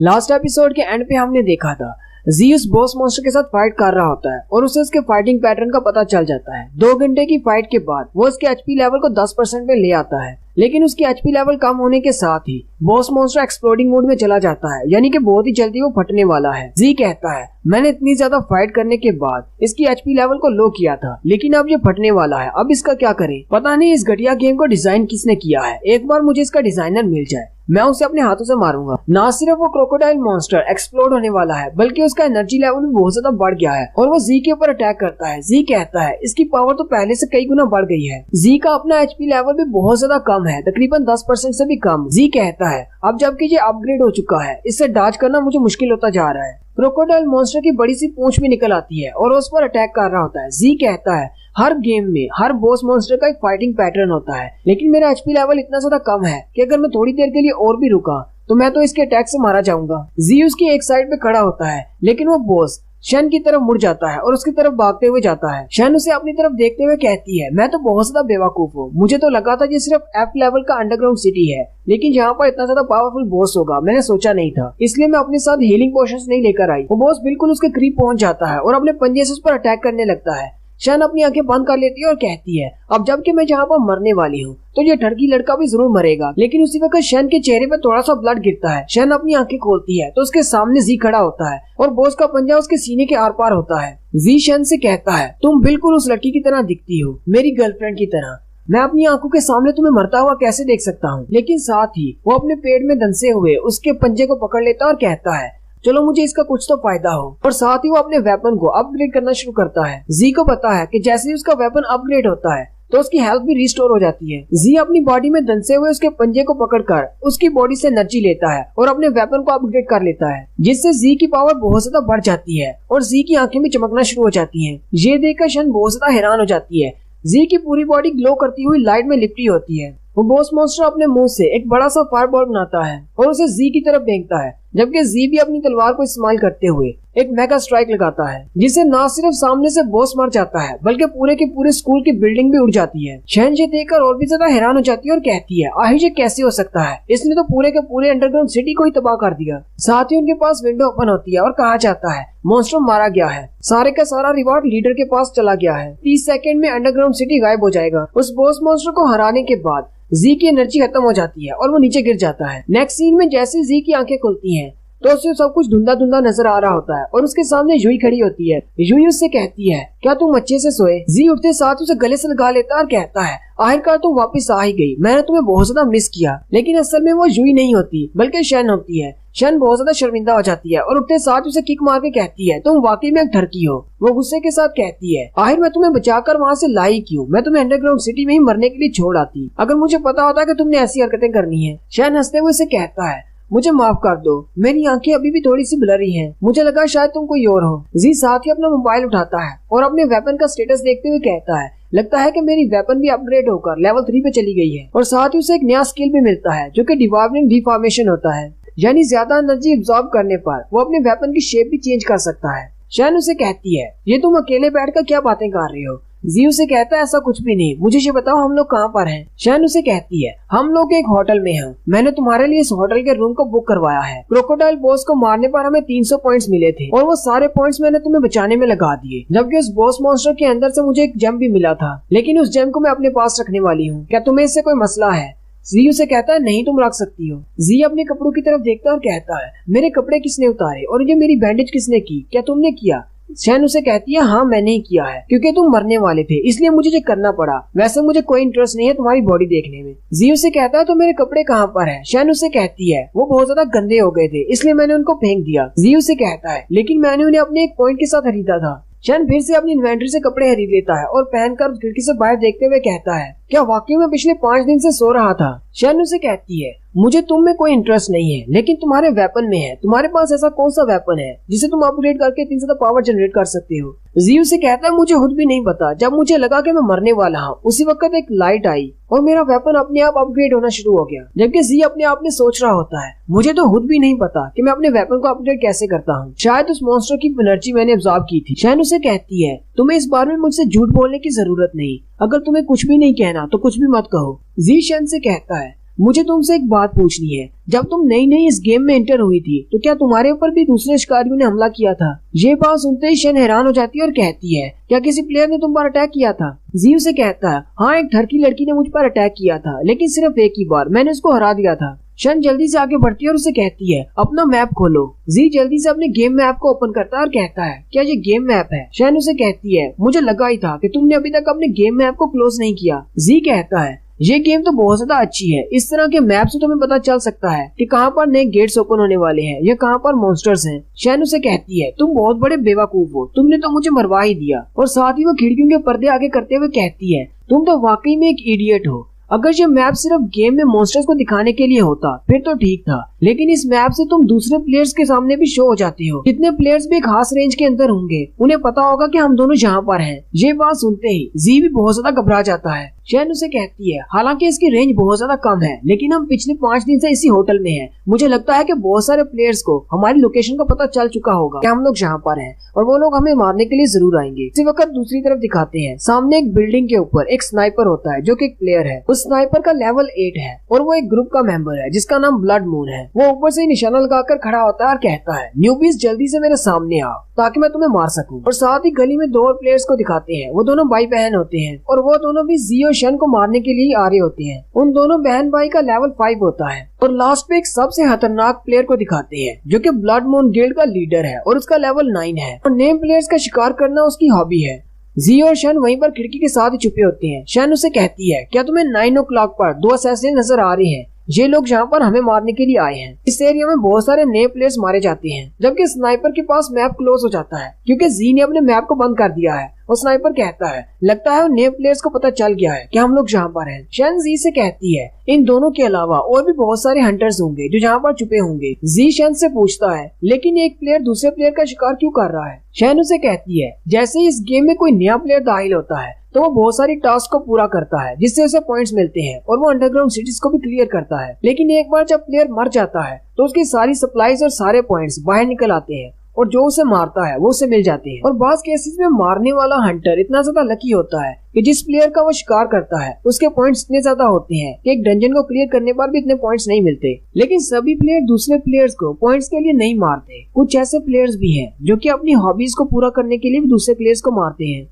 Last episode के and पे हमने देखा था जी उस बॉस मॉन्स्टर के साथ फाइट कर रहा होता है और उसे उसके फाइटिंग पैटर्न का पता चल जाता है। 2 घंटे की फाइट के बाद वो उसके एचपी लेवल को 10% पे ले आता है, लेकिन उसकी एचपी लेवल कम होने के साथ ही बॉस मॉन्स्टर एक्सप्लोडिंग मोड में चला जाता है, यानी कि बहुत ही जल्दी वो फटने वाला है। जी कहता है मैंने इतनी ज्यादा फाइट करने के बाद इसकी एचपी लेवल को लो किया था, लेकिन अब ये फटने वाला है, अब इसका क्या करें। पता नहीं इस घटिया गेम को डिजाइन किसने किया है, एक बार मुझे इसका डिजाइनर मिल जाए मैं उसे अपने हाथों से मारूंगा। ना सिर्फ वो क्रोकोडाइल मॉन्स्टर एक्सप्लोड होने वाला है, बल्कि उसका एनर्जी लेवल भी बहुत ज्यादा बढ़ गया है और वो जी के ऊपर अटैक करता है। जी कहता है इसकी पावर तो पहले से कई गुना बढ़ गई है। जी का अपना एचपी लेवल भी बहुत ज्यादा कम है, तकरीबन 10% से भी कम। जी कहता है अब जबकि ये अपग्रेड हो चुका है, इससे डॉज करना मुझे मुश्किल होता जा रहा है। क्रोकोडाइल मॉन्स्टर की बड़ी सी पूंछ भी निकल आती है और उस पर अटैक कर रहा होता है। जी कहता है हर गेम में हर बॉस मॉन्स्टर का एक फाइटिंग पैटर्न होता है, लेकिन मेरा एचपी लेवल इतना ज्यादा कम है कि अगर मैं थोड़ी देर के लिए और भी रुका तो मैं तो इसके अटैक से मारा जाऊंगा। जी उसकी एक साइड पे खड़ा होता है, लेकिन वो बॉस शन की तरफ मुड़ जाता है और उसकी तरफ भागते हुए जाता है। शन उसे अपनी तरफ देखते हुए कहती है मैं तो बहुत ज्यादा बेवकूफ हूँ, मुझे तो लगा था ये सिर्फ एफ लेवल का अंडरग्राउंड सिटी है, लेकिन यहाँ पर इतना ज्यादा पावरफुल बॉस होगा मैंने सोचा नहीं था, इसलिए मैं अपने साथ हीलिंग पोशंस नहीं लेकर आई। वो बॉस बिल्कुल उसके करीब पहुंच जाता है और अपने पंजे से उस पर अटैक करने लगता है। शन अपनी आंखें बंद कर लेती है और कहती है अब जबकि मैं जहाँ पर मरने वाली हूँ तो ये ठरकी लड़का भी जरूर मरेगा। लेकिन उसी वक्त शन के चेहरे पे थोड़ा सा ब्लड गिरता है। शन अपनी आंखें खोलती है तो उसके सामने जी खड़ा होता है और बॉस का पंजा उसके सीने के आर पार होता है। जी शन से कहता है तुम बिल्कुल उस लड़की की तरह दिखती हो, मेरी गर्लफ्रेंड की तरह। मैं अपनी आंखों के सामने तुम्हें मरता हुआ कैसे देख सकता हूँ। लेकिन साथ ही वो अपने पेट में दंसे हुए उसके पंजे को पकड़ लेता है और कहता है चलो मुझे इसका कुछ तो फायदा हो। और साथ ही वो अपने वेपन को अपग्रेड करना शुरू करता है। जी को पता है कि जैसे ही उसका वेपन अपग्रेड होता है तो उसकी हेल्थ भी रिस्टोर हो जाती है। जी अपनी बॉडी में दंसे हुए उसके पंजे को पकड़कर उसकी बॉडी से एनर्जी लेता है और अपने वेपन को अपग्रेड कर लेता है, जिससे जी की पावर बहुत ज्यादा बढ़ जाती है और जी की आंखें भी चमकना शुरू हो जाती हैं। ये देखकर शन बहुत ज्यादा हैरान हो जाती है। जी की पूरी बॉडी ग्लो करती हुई लाइट में लिपटी होती है। वो बॉस मॉन्स्टर अपने मुंह से एक बड़ा सा फायरबॉल बनाता है और उसे जी की तरफ फेंकता है, जबकि जी भी अपनी तलवार को इस्तेमाल करते हुए एक मेगा स्ट्राइक लगाता है, जिससे न सिर्फ सामने से बॉस मर जाता है बल्कि पूरे के पूरे स्कूल की बिल्डिंग भी उड़ जाती है। शन ये देखकर और भी ज्यादा हैरान हो जाती है और कहती है आखिर ये कैसे हो सकता है, इसने तो पूरे के पूरे अंडरग्राउंड सिटी को ही तबाह कर दिया। साथ ही उनके पास विंडो ओपन होती है और कहा जाता है मॉन्स्टर मारा गया है, सारे का सारा रिवॉर्ड लीडर के पास चला गया है, 30 सेकंड में अंडरग्राउंड सिटी गायब हो जाएगा। उस बॉस मॉन्स्टर को हराने के बाद जी की एनर्जी खत्म हो जाती है और वो नीचे गिर जाता है। नेक्स्ट सीन में जैसे जी की आंखें खुलती हैं तो उसे सब कुछ धुंधला धुंधला नजर आ रहा होता है और उसके सामने यूई खड़ी होती है। यूई उससे कहती है क्या तुम अच्छे से सोए। जी उठते साथ उसे गले से लगा लेता और कहता है आखिरकार तुम वापस आ ही गई, मैंने तुम्हें बहुत ज्यादा मिस किया। लेकिन असल में वो यूई नहीं होती बल्कि शन होती है। शन बहुत ज्यादा शर्मिंदा हो जाती है और उठते साथ उसे किक मार के कहती है तुम वाकई में एक ठरकी हो। वो गुस्से के साथ कहती है आखिर मैं तुम्हें बचाकर वहाँ से लाई क्यों, मैं तुम्हें अंडरग्राउंड सिटी में ही मरने के लिए छोड़ आती अगर मुझे पता होता कि तुमने ऐसी हरकतें करनी है। शन हंसते हुए उसे कहता है मुझे माफ कर दो, मेरी आंखें अभी भी थोड़ी सी ब्लरी हैं, मुझे लगा शायद तुम कोई और हो। जी साथ ही अपना मोबाइल उठाता है और अपने वेपन का स्टेटस देखते हुए कहता है लगता है कि मेरी वेपन भी अपग्रेड होकर लेवल 3 पे चली गई है। और साथ ही उसे एक नया स्किल भी मिलता है जो कि डिवार्निंग डिफॉर्मेशन होता है, यानी ज्यादा एनर्जी एब्जॉर्ब करने पर वो अपने वेपन की शेप भी चेंज कर सकता है। शन उसे कहती है ये तुम अकेले बैठकर क्या बातें कर रही हो। जी उसे कहता है ऐसा कुछ भी नहीं, मुझे ये बताओ हम लोग कहाँ पर हैं। शन उसे कहती है हम लोग एक होटल में हैं, मैंने तुम्हारे लिए इस होटल के रूम को बुक करवाया है। क्रोकोडाइल बॉस को मारने पर हमें 300 पॉइंट्स मिले थे और वो सारे पॉइंट्स मैंने तुम्हें बचाने में लगा दिए, जबकि उस बॉस मॉन्स्टर के अंदर से मुझे एक जेम भी मिला था, लेकिन उस जेम को मैं अपने पास रखने वाली हूँ, क्या तुम्हें इससे कोई मसला है। जी उसे कहता है नहीं तुम रख सकती हो। जी अपने कपड़ों की तरफ देखता है और कहता है मेरे कपड़े किसने उतारे और ये मेरी बैंडेज किसने की, क्या तुमने किया। शन उसे कहती है हाँ मैंने ही किया है, क्योंकि तुम मरने वाले थे इसलिए मुझे ये करना पड़ा, वैसे मुझे कोई इंटरेस्ट नहीं है तुम्हारी बॉडी देखने में। जी उसे कहता है तो मेरे कपड़े कहाँ पर हैं। शन उसे कहती है वो बहुत ज्यादा गंदे हो गए थे इसलिए मैंने उनको फेंक दिया। जी उसे कहता है लेकिन मैंने उन्हें अपने एक पॉइंट के साथ खरीदा था। शन फिर से अपनी इन्वेंटरी से कपड़े खरीद लेता है और पहनकर खिड़की से बाहर देखते हुए कहता है क्या वाकई में पिछले 5 दिन से सो रहा था। शन उसे कहती है मुझे तुम में कोई इंटरेस्ट नहीं है, लेकिन तुम्हारे वेपन में है, तुम्हारे पास ऐसा कौन सा वेपन है जिसे तुम अपग्रेड करके इतनी ज्यादा पावर जनरेट कर सकते हो। जी उसे कहता है मुझे खुद भी नहीं पता, जब मुझे लगा कि मैं मरने वाला हूँ उसी वक्त एक लाइट आई और मेरा वेपन अपने आप अपग्रेड होना शुरू हो गया। जबकि जी अपने आप में सोच रहा होता है मुझे तो खुद भी नहीं पता कि मैं अपने वेपन को अपग्रेड कैसे करता हूँ, शायद उस मॉन्स्टर की एनर्जी मैंने एब्जॉर्ब की थी। शन उसे कहती है तुम्हें इस बारे में मुझसे झूठ बोलने की जरूरत नहीं, अगर तुम्हें कुछ भी नहीं कहना तो कुछ भी मत कहो। जी शन से कहता है मुझे तुमसे एक बात पूछनी है, जब तुम नई नई इस गेम में एंटर हुई थी तो क्या तुम्हारे ऊपर भी दूसरे शिकारियों ने हमला किया था? ये बात सुनते ही शन हैरान हो जाती है और कहती है, क्या किसी प्लेयर ने तुम पर अटैक किया था? जी उसे कहता है, हाँ, एक ठरकी लड़की ने मुझ पर अटैक किया था, लेकिन सिर्फ एक ही बार, मैंने उसको हरा दिया था। शन जल्दी से आगे बढ़ती है और उसे कहती है, अपना मैप खोलो। जी जल्दी से अपने गेम मैप को ओपन करता है और कहता है, क्या ये गेम मैप है? शन उसे कहती है, मुझे लगा ही था कि तुमने अभी तक अपने गेम मैप को क्लोज नहीं किया। जी कहता है, ये गेम तो बहुत ज्यादा अच्छी है, इस तरह के मैप से तुम्हें पता चल सकता है कि कहाँ पर नए गेट्स ओपन होने वाले हैं या कहाँ पर मॉन्स्टर्स हैं। शैन उसे कहती है, तुम बहुत बड़े बेवकूफ हो, तुमने तो मुझे मरवा ही दिया। और साथ ही वो खिड़कियों के पर्दे आगे करते हुए कहती है, तुम तो वाकई में एक इडियट हो। अगर ये मैप सिर्फ गेम में मॉन्स्टर्स को दिखाने के लिए होता फिर तो ठीक था, लेकिन इस मैप से तुम दूसरे प्लेयर्स के सामने भी शो हो जाते हो। कितने प्लेयर्स भी खास रेंज के अंदर होंगे, उन्हें पता होगा कि हम दोनों यहाँ पर हैं। ये बात सुनते ही जी भी बहुत ज्यादा घबरा जाता है। शैन उसे कहती है, हालांकि इसकी रेंज बहुत ज्यादा कम है, लेकिन हम पिछले 5 दिन से इसी होटल में हैं। मुझे लगता है कि बहुत सारे प्लेयर्स को हमारी लोकेशन का पता चल चुका होगा कि हम लोग यहाँ पर हैं और वो लोग हमें मारने के लिए जरूर आएंगे। इसी वक्त दूसरी तरफ दिखाते हैं, सामने एक बिल्डिंग के ऊपर एक स्नाइपर होता है जो कि एक प्लेयर है। उस स्नाइपर का लेवल 8 है और वो एक ग्रुप का मेंबर है जिसका नाम ब्लड मून है। वो ऊपर से निशाना लगाकर खड़ा होता है और कहता है, न्यूबीज जल्दी से मेरे सामने आओ ताकि मैं तुम्हें मार सकूं। और साथ ही गली में 2 और प्लेयर्स को दिखाते हैं, वो दोनों भाई बहन होते हैं और वो दोनों भी जी और शन को मारने के लिए आ रहे होते हैं। उन दोनों बहन भाई का लेवल 5 होता है। और लास्ट पे एक सबसे खतरनाक प्लेयर को दिखाते हैं जो कि ब्लड मून गिल्ड का लीडर है और उसका लेवल 9 है और नेम प्लेयर्स का शिकार करना उसकी हॉबी है। जी और शन वहीं पर खिड़की के साथ ही छुपे होते हैं। शन उसे कहती है, क्या तुम्हें 9 o'clock पर 2 असैसिन नजर आ रहे हैं? ये लोग यहाँ पर हमें मारने के लिए आए हैं। इस एरिया में बहुत सारे नए प्लेयर्स मारे जाते हैं, जबकि स्नाइपर के पास मैप क्लोज हो जाता है क्योंकि जी ने अपने मैप को बंद कर दिया है। और स्नाइपर कहता है, लगता है नए प्लेयर्स को पता चल गया है कि हम लोग यहाँ पर हैं। शन जी से कहती है, इन दोनों के अलावा और भी बहुत सारे हंटर्स होंगे जो यहाँ पर छुपे होंगे। जी शन से पूछता है, लेकिन एक प्लेयर दूसरे प्लेयर का शिकार क्यों कर रहा है? शन उसे कहती है, जैसे ही इस गेम में कोई नया प्लेयर दाखिल होता है तो वो बहुत सारी टास्क को पूरा करता है जिससे उसे पॉइंट्स मिलते हैं और वो अंडरग्राउंड सिटीज को भी क्लियर करता है। लेकिन एक बार जब प्लेयर मर जाता है तो उसकी सारी सप्लाईज और सारे पॉइंट्स बाहर निकल आते हैं और जो उसे मारता है वो उसे मिल जाते हैं। और बास केसेस में मारने वाला हंटर इतना ज्यादा लकी होता है कि जिस प्लेयर का वो शिकार करता है उसके पॉइंट्स इतने ज्यादा होते हैं कि एक डंजन को क्लियर करने पर भी इतने पॉइंट्स नहीं मिलते। लेकिन सभी प्लेयर दूसरे प्लेयर्स को पॉइंट्स के लिए नहीं मारते। कुछ ऐसे प्लेयर्स भी हैं जो कि अपनी हॉबीज को पूरा करने के लिए भी दूसरे प्लेयर्स को मारते हैं।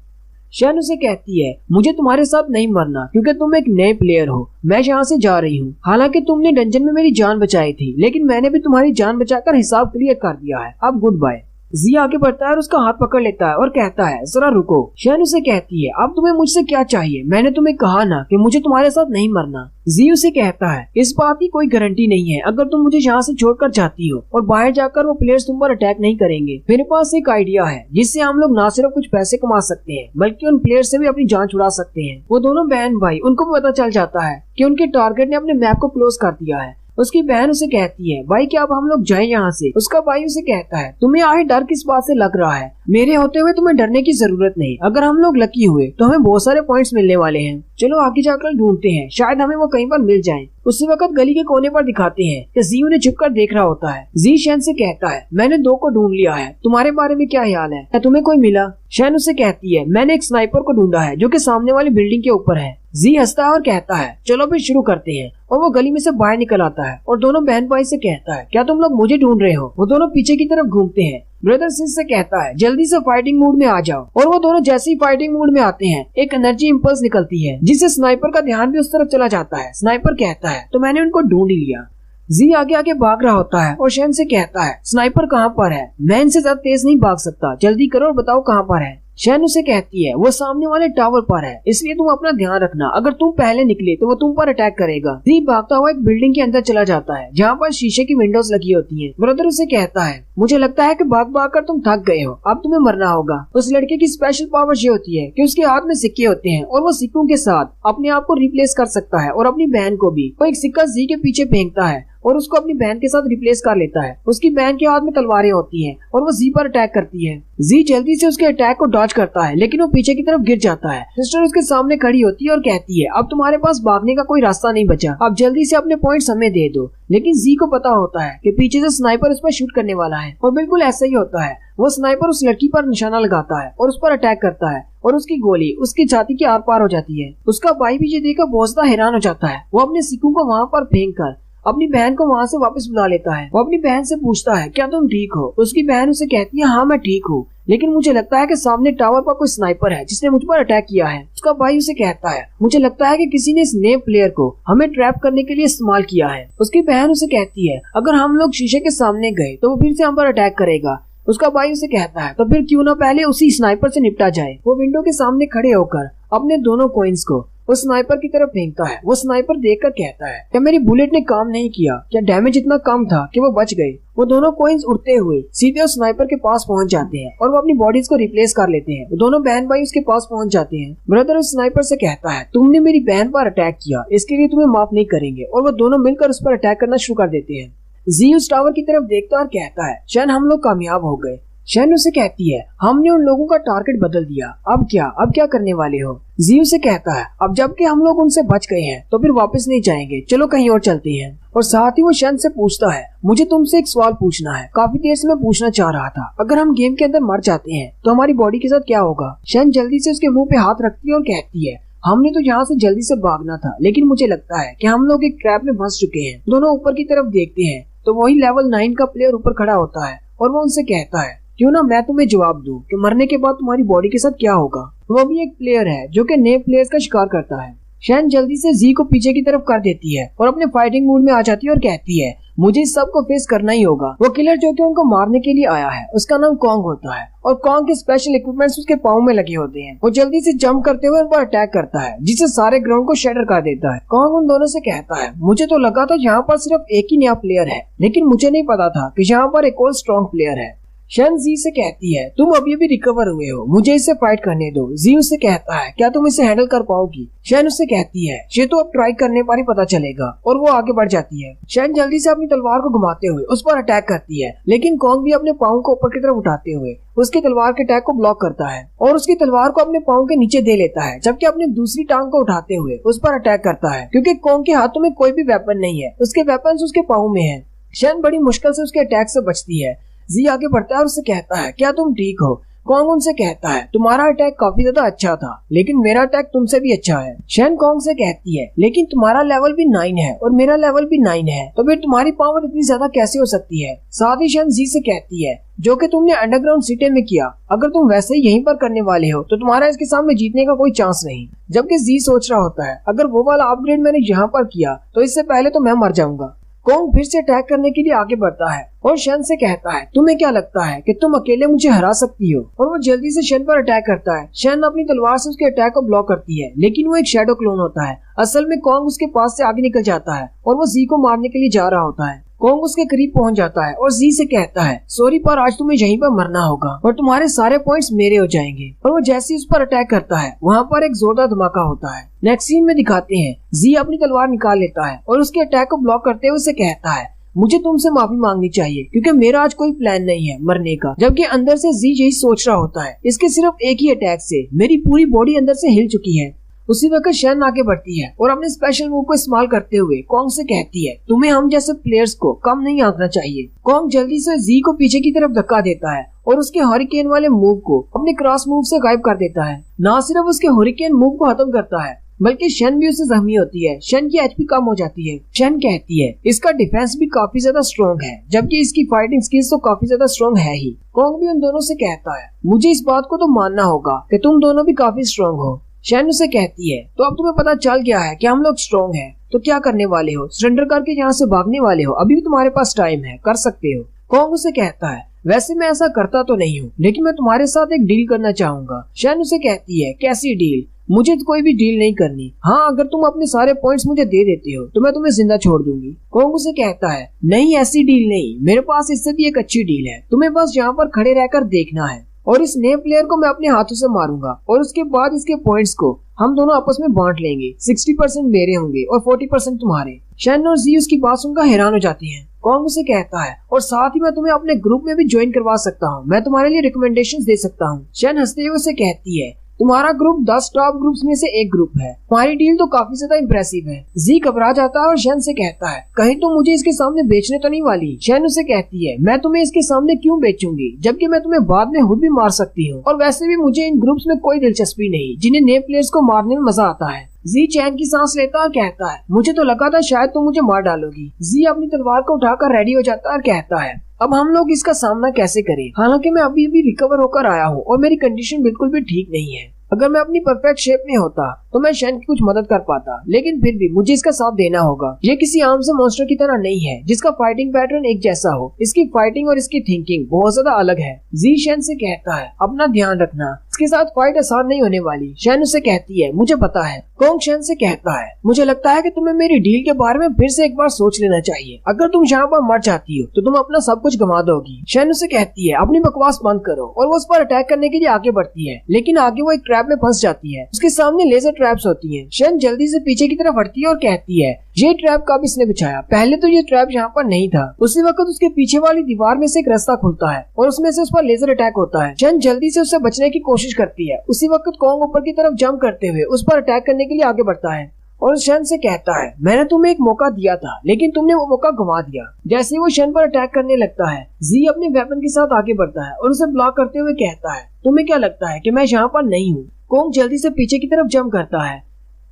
शन उसे कहती है, मुझे तुम्हारे साथ नहीं मरना क्योंकि तुम एक नए प्लेयर हो। मैं यहाँ से जा रही हूँ। हालांकि तुमने डंजन में मेरी जान बचाई थी, लेकिन मैंने भी तुम्हारी जान बचाकर हिसाब क्लियर कर दिया है। अब गुड बाय। जी आगे बढ़ता है और उसका हाथ पकड़ लेता है और कहता है, जरा रुको। शन उसे कहती है, अब तुम्हें मुझसे क्या चाहिए? मैंने तुम्हें कहा ना कि मुझे तुम्हारे साथ नहीं मरना। जी उसे कहता है, इस बात की कोई गारंटी नहीं है। अगर तुम मुझे यहाँ से छोड़कर जाती हो और बाहर जाकर वो प्लेयर्स तुम पर अटैक नहीं करेंगे, मेरे पास एक आइडिया है जिससे हम लोग न सिर्फ कुछ पैसे कमा सकते हैं बल्कि उन प्लेयर्स से भी अपनी जान छुड़ा सकते हैं। वो दोनों बहन भाई, उनको पता चल जाता है कि उनके टारगेट ने अपने मैप को क्लोज कर दिया है। उसकी बहन उसे कहती है, भाई क्या अब हम लोग जाएं यहाँ से? उसका भाई उसे कहता है, तुम्हें आगे डर किस बात से लग रहा है? मेरे होते हुए तुम्हें डरने की जरूरत नहीं। अगर हम लोग लकी हुए तो हमें बहुत सारे पॉइंट्स मिलने वाले हैं। चलो आगे जाकर ढूंढते हैं, शायद हमें वो कहीं पर मिल जाएं। उसी वक्त गली के कोने पर दिखाते हैं कि जी उन्हें छुपकर देख रहा होता है। जी शैन से कहता है, मैंने 2 को ढूंढ लिया है, तुम्हारे बारे में क्या ख्याल है? क्या तुम्हें कोई मिला? शैन उसे कहती है, मैंने एक स्नाइपर को ढूंढा है जो कि सामने वाली बिल्डिंग के ऊपर है। जी हंसता है और कहता है, चलो फिर शुरू करते हैं। और वो गली में से बाहर निकल आता है और दोनों बहन भाई से कहता है, क्या तुम लोग मुझे ढूंढ रहे हो? वो दोनों पीछे की तरफ घूमते हैं। ब्रदर सिस से कहता है, जल्दी से फाइटिंग मूड में आ जाओ। और वो दोनों जैसे ही फाइटिंग मूड में आते हैं, एक एनर्जी इंपल्स निकलती है जिससे स्नाइपर का ध्यान भी उस तरफ चला जाता है। स्नाइपर कहता है, तो मैंने उनको ढूंढ ही लिया। जी आगे आगे भाग रहा होता है और शैन से कहता है, स्नाइपर कहाँ पर है? मैं इनसे ज्यादा तेज नहीं भाग सकता, जल्दी करो और बताओ कहाँ पर है। शैन उसे कहती है, वो सामने वाले टावर पर है, इसलिए तुम अपना ध्यान रखना। अगर तुम पहले निकले तो वो तुम पर अटैक करेगा। जी भागता हुआ एक बिल्डिंग के अंदर चला जाता है जहाँ पर शीशे की विंडोज लगी होती हैं। ब्रदर उसे कहता है, मुझे लगता है कि भाग भाग कर तुम थक गए हो, अब तुम्हें मरना होगा। उस लड़के की स्पेशल पावर ये होती है कि उसके हाथ में सिक्के होते हैं और वो सिक्कों के साथ अपने आप को रिप्लेस कर सकता है और अपनी बहन को भी। वो एक सिक्का जी के पीछे फेंकता है और उसको अपनी बहन के साथ रिप्लेस कर लेता है। उसकी बहन के हाथ में तलवारें होती हैं और वो जी पर अटैक करती है। जी जल्दी से उसके अटैक को डॉज करता है, लेकिन वो पीछे की तरफ गिर जाता है। सिस्टर उसके सामने खड़ी होती है और कहती है, अब तुम्हारे पास भागने का कोई रास्ता नहीं बचा, अब जल्दी से अपने पॉइंट्स हमें दे दो। लेकिन जी को पता होता है कि पीछे से स्नाइपर उस पर शूट करने वाला है और बिल्कुल ऐसा ही होता है। वो स्नाइपर उस लड़की पर निशाना लगाता है और उस पर अटैक करता है और उसकी गोली उसकी छाती के आर पार हो जाती है। उसका भाई भी ये देखकर बहुत ज्यादा हैरान हो जाता है। वो अपने सिक्कों को वहाँ पर फेंक कर अपनी बहन को वहाँ से वापस बुला लेता है। वो अपनी बहन से पूछता है क्या तुम ठीक हो। उसकी बहन उसे कहती है हाँ मैं ठीक हूँ, लेकिन मुझे लगता है कि सामने टावर पर कोई स्नाइपर है जिसने मुझ पर अटैक किया है। उसका भाई उसे कहता है मुझे लगता है कि किसी ने इस नए प्लेयर को हमें ट्रैप करने के लिए इस्तेमाल किया है। उसकी बहन उसे कहती है अगर हम लोग शीशे के सामने गए तो वो फिर से हम पर अटैक करेगा। उसका भाई उसे कहता है तो फिर क्यों ना पहले उसी स्नाइपर से निपटा जाए। वो विंडो के सामने खड़े होकर अपने दोनों कॉइन्स को उस स्नाइपर की तरफ फेंकता है। वो स्नाइपर देखकर कहता है क्या मेरी बुलेट ने काम नहीं किया, क्या डैमेज इतना कम था कि वो बच गए। वो दोनों कॉइन्स उड़ते हुए सीधे उस स्नाइपर के पास पहुंच जाते हैं और वो अपनी बॉडीज को रिप्लेस कर लेते हैं। वो दोनों बहन भाई उसके पास पहुंच जाते हैं। ब्रदर उस स्नाइपर से कहता है तुमने मेरी बहन पर अटैक किया, इसके लिए तुम्हें माफ नहीं करेंगे। और वो दोनों मिलकर उस पर अटैक करना शुरू कर देते हैं। जी उस टावर की तरफ देखता है और कहता है शन हम लोग कामयाब हो गए। शन उसे कहती है हमने उन लोगों का टारगेट बदल दिया, अब क्या करने वाले हो। जी उसे कहता है अब जबकि हम लोग उनसे बच गए हैं तो फिर वापस नहीं जाएंगे, चलो कहीं और चलते हैं। और साथ ही वो शन से पूछता है मुझे तुमसे एक सवाल पूछना है, काफी देर से मैं पूछना चाह रहा था, अगर हम गेम के अंदर मर जाते हैं तो हमारी बॉडी के साथ क्या होगा। शन जल्दी से उसके मुंह पे हाथ रखती है और कहती है हमने तो यहाँ से जल्दी से भागना था, लेकिन मुझे लगता है कि हम लोग एक ट्रैप में फंस चुके हैं। दोनों ऊपर की तरफ देखते हैं तो वही लेवल 9 का प्लेयर ऊपर खड़ा होता है और वो उनसे कहता है क्यों ना मैं तुम्हें जवाब दूं कि मरने के बाद तुम्हारी बॉडी के साथ क्या होगा। वो भी एक प्लेयर है जो कि नए प्लेयर्स का शिकार करता है। शैन जल्दी से जी को पीछे की तरफ कर देती है और अपने फाइटिंग मूड में आ जाती है और कहती है मुझे इस सब को फेस करना ही होगा। वो किलर जो कि उनको मारने के लिए आया है उसका नाम कॉन्ग होता है और कॉन्ग के स्पेशल इक्विपमेंट्स उसके पाँव में लगे होते हैं। वो जल्दी से जंप करते हुए उन पर अटैक करता है जिससे सारे ग्राउंड को शेटर कर देता है। कॉन्ग उन दोनों से कहता है मुझे तो लगा था यहाँ पर सिर्फ एक ही नया प्लेयर है, लेकिन मुझे नहीं पता था कि यहाँ पर एक और स्ट्रॉन्ग प्लेयर है। शन जी से कहती है तुम अभी अभी रिकवर हुए हो, मुझे इससे फाइट करने दो। जी उससे कहता है क्या तुम इसे हैंडल कर पाओगी। शन उससे कहती है ये तो अब ट्राई करने पर ही पता चलेगा और वो आगे बढ़ जाती है। शन जल्दी से अपनी तलवार को घुमाते हुए उस पर अटैक करती है, लेकिन कॉन्ग भी अपने पाँव को ऊपर की तरफ उठाते हुए उसकी तलवार के अटैक को ब्लॉक करता है और उसकी तलवार को अपने पाँव के नीचे दे लेता है, जबकि अपनी दूसरी टांग को उठाते हुए उस पर अटैक करता है। क्योंकि कॉन्ग के हाथों में कोई भी वेपन नहीं है, उसके वेपन उसके पाँव में है। शन बड़ी मुश्किल से उसके अटैक से बचती है। जी आगे बढ़ता है और उससे कहता है क्या तुम ठीक हो। कॉन्ग उनसे कहता है तुम्हारा अटैक काफी ज्यादा अच्छा था, लेकिन मेरा अटैक तुमसे भी अच्छा है। शन कॉन्ग से कहती है लेकिन तुम्हारा लेवल भी 9 है और मेरा लेवल भी 9 है, तो फिर तुम्हारी पावर इतनी ज्यादा कैसे हो सकती है। साथ ही शन जी से कहती है जो कि तुमने अंडरग्राउंड सिटी में किया, अगर तुम वैसे ही यहीं पर करने वाले हो तो तुम्हारा इसके सामने जीतने का कोई चांस नहीं। जबकि जी सोच रहा होता है अगर वो वाला अपग्रेड मैंने यहाँ पर किया तो इससे पहले तो मैं मर जाऊंगा। कॉन्ग फिर से अटैक करने के लिए आगे बढ़ता है और शन से कहता है तुम्हें क्या लगता है कि तुम अकेले मुझे हरा सकती हो। और वो जल्दी से शन पर अटैक करता है। शन अपनी तलवार से उसके अटैक को ब्लॉक करती है, लेकिन वो एक शैडो क्लोन होता है। असल में कॉन्ग उसके पास से आगे निकल जाता है और वो जी को मारने के लिए जा रहा होता है। कॉन्ग उसके करीब पहुंच जाता है और जी से कहता है सॉरी पर आज तुम्हें यहीं पर मरना होगा और तुम्हारे सारे पॉइंट्स मेरे हो जाएंगे। और वो जैसे उस पर अटैक करता है वहाँ पर एक जोरदार धमाका होता है। नेक्स्ट सीन में दिखाते हैं जी अपनी तलवार निकाल लेता है और उसके अटैक को ब्लॉक करते हुए उसे कहता है मुझे तुमसे माफी मांगनी चाहिए क्योंकि मेरा आज कोई प्लान नहीं है मरने का। जबकि अंदर से जी यही सोच रहा होता है इसके सिर्फ एक ही अटैक से मेरी पूरी बॉडी अंदर से हिल चुकी है। उसी वक्त शन आगे बढ़ती है और अपने स्पेशल मूव को इस्तेमाल करते हुए कॉन्ग से कहती है तुम्हें हम जैसे प्लेयर्स को कम नहीं आंकना चाहिए। कॉन्ग जल्दी से जी को पीछे की तरफ धक्का देता है और उसके हरिकेन वाले मूव को अपने क्रॉस मूव से गायब कर देता है। न सिर्फ उसके हरिकेन मूव को खत्म करता है बल्कि शन भी उससे जख्मी होती है। शन की एचपी कम हो जाती है। शन कहती है इसका डिफेंस भी काफी ज्यादा स्ट्रॉन्ग है, जबकि इसकी फाइटिंग स्किल्स तो काफी ज्यादा स्ट्रॉन्ग है ही। कॉन्ग भी उन दोनों से कहता है मुझे इस बात को तो मानना होगा कि तुम दोनों भी काफी स्ट्रॉन्ग हो। शन उसे कहती है तो अब तुम्हें पता चल गया है कि हम लोग स्ट्रॉन्ग हैं, तो क्या करने वाले हो, सरेंडर करके यहाँ से भागने वाले हो, अभी भी तुम्हारे पास टाइम है, कर सकते हो। कॉन्ग उसे कहता है वैसे मैं ऐसा करता तो नहीं हूँ, लेकिन मैं तुम्हारे साथ एक डील करना चाहूंगा। शन उसे कहती है कैसी डील। मुझे तो कोई भी डील नहीं करनी, हाँ अगर तुम अपने सारे पॉइंट्स मुझे दे देते हो तो मैं तुम्हें जिंदा छोड़ दूंगी। कॉन्ग उसे कहता है नहीं ऐसी डील नहीं, मेरे पास इससे भी एक अच्छी डील है, तुम्हें बस यहाँ पर खड़े रहकर देखना है और इस नए प्लेयर को मैं अपने हाथों से मारूंगा और उसके बाद इसके पॉइंट्स को हम दोनों आपस में बांट लेंगे। 60% मेरे होंगे और 40% तुम्हारे। शन और जी उसकी बात सुनकर हैरान हो जाती हैं। कॉन्ग उसे कहता है और साथ ही मैं तुम्हें अपने ग्रुप में भी ज्वाइन करवा सकता हूँ, मैं तुम्हारे लिए रिकमेंडेशंस दे सकता हूँ। शन हंसते हुए उसे कहती है तुम्हारा ग्रुप 10 टॉप ग्रुप्स में से एक ग्रुप है। तुम्हारी डील तो काफी ज्यादा इम्प्रेसिव है। जी घबरा जाता है और शेन से कहता है, कहीं तुम मुझे इसके सामने बेचने तो नहीं वाली। शेन उसे कहती है, मैं तुम्हें इसके सामने क्यों बेचूंगी, जबकि मैं तुम्हें बाद में खुद भी मार सकती हूँ, और वैसे भी मुझे इन ग्रुप्स में कोई दिलचस्पी नहीं जिन्हें नए प्लेयर्स को मारने में मजा आता है। जी चैन की सांस लेता और कहता है, मुझे तो लगा था शायद तुम मुझे मार डालोगी। जी अपनी तलवार को उठाकर रेडी हो जाता है और कहता है, अब हम लोग इसका सामना कैसे करें। हालांकि मैं अभी भी रिकवर होकर आया हूँ और मेरी कंडीशन बिल्कुल भी ठीक नहीं है। अगर मैं अपनी परफेक्ट शेप में होता तो मैं शेन की कुछ मदद कर पाता, लेकिन फिर भी मुझे इसका साथ देना होगा। ये किसी आम से मॉन्स्टर की तरह नहीं है जिसका फाइटिंग पैटर्न एक जैसा हो। इसकी फाइटिंग और इसकी थिंकिंग बहुत ज्यादा अलग है। जी शेन से कहता है, अपना ध्यान रखना, इसके साथ फाइट आसान नहीं होने वाली। शेन उसे कहती है, मुझे पता है। कोंग शेन से कहता है, मुझे लगता है कि तुम्हें मेरी डील के बारे में फिर से एक बार सोच लेना चाहिए। अगर तुम यहाँ पर मर जाती हो तो तुम अपना सब कुछ गंवा दोगी। शेन उसे कहती है, अपनी बकवास बंद करो, और वो उस पर अटैक करने के लिए आगे बढ़ती है, लेकिन आगे वो एक ट्रैप में फंस जाती है। उसके सामने लेजर ट्रैप्स होती हैं। शेन जल्दी से पीछे की तरफ हटती है और कहती है, ये ट्रैप कब इसने बिछाया? पहले तो ये ट्रैप यहाँ पर नहीं था। उसी वक्त उसके पीछे वाली दीवार में से एक रास्ता खुलता है और उसमें से उस पर लेजर अटैक होता है। शेन जल्दी से उससे बचने की कोशिश करती है। उसी वक्त कोंग ऊपर की तरफ जंप करते हुए उस पर अटैक करने के लिए आगे बढ़ता है और शेन से कहता है, मैंने तुम्हें एक मौका दिया था, लेकिन तुमने वो मौका गंवा दिया। जैसे ही वो शेन पर अटैक करने लगता है, जी अपने वेपन के साथ आगे बढ़ता है और उसे ब्लॉक करते हुए कहता है, तुम्हें क्या लगता है कि मैं यहाँ पर नहीं हूँ? कोंग जल्दी से पीछे की तरफ जंप करता है।